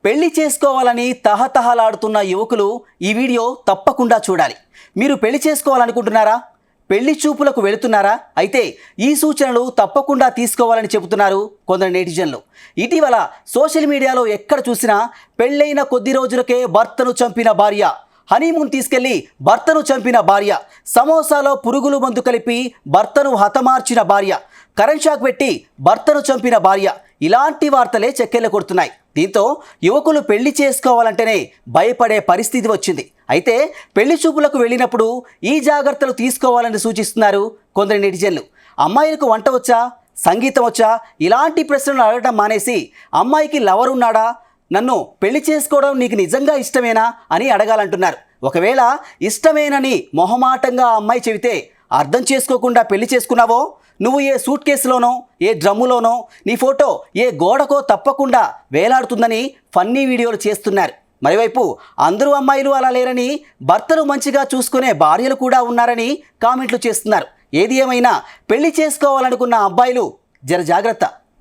పెళ్లి చేసుకోవాలని తహతహలాడుతున్న యువకులు ఈ వీడియో తప్పకుండా చూడాలి. మీరు పెళ్లి చేసుకోవాలనుకుంటున్నారా? పెళ్లి చూపులకు వెళుతున్నారా? అయితే ఈ సూచనలు తప్పకుండా తీసుకోవాలని చెబుతున్నారు కొందరు నెటిజన్లు. ఇటీవల సోషల్ మీడియాలో ఎక్కడ చూసినా పెళ్ళైన కొద్ది రోజులకే భర్తను చంపిన భార్య, హనీమూన్ తీసుకెళ్లి భర్తను చంపిన భార్య, సమోసాలో పురుగులు మందు కలిపి భర్తను హతమార్చిన భార్య, కరెంట్ షాక్ పెట్టి భర్తను చంపిన భార్య, ఇలాంటి వార్తలే చెక్కెళ్ళ కొడుతున్నాయి. దీంతో యువకులు పెళ్లి చేసుకోవాలంటేనే భయపడే పరిస్థితి వచ్చింది. అయితే పెళ్లి చూపులకు వెళ్ళినప్పుడు ఈ జాగ్రత్తలు తీసుకోవాలని సూచిస్తున్నారు కొందరు నెటిజన్లు. అమ్మాయిలకు వంట వచ్చా, సంగీతం వచ్చా, ఇలాంటి ప్రశ్నలు అడగడం మానేసి అమ్మాయికి లవర్ ఉన్నాడా, నన్ను పెళ్లి చేసుకోవడం నీకు నిజంగా ఇష్టమేనా అని అడగాలంటున్నారు. ఒకవేళ ఇష్టమేనని మొహమాటంగా ఆ అమ్మాయి చెబితే అర్థం చేసుకోకుండా పెళ్లి చేసుకున్నావో నువ్వు ఏ సూట్ కేసులోనో ఏ డ్రమ్ములోనో నీ ఫోటో ఏ గోడకో తప్పకుండా వేలాడుతుందని ఫన్నీ వీడియోలు చేస్తున్నారు. మరోవైపు అందరూ అమ్మాయిలు అలా లేరని, భర్తను మంచిగా చూసుకునే భార్యలు కూడా ఉన్నారని కామెంట్లు చేస్తున్నారు. ఏది ఏమైనా పెళ్లి చేసుకోవాలనుకున్న అబ్బాయిలు జర జాగ్రత్త.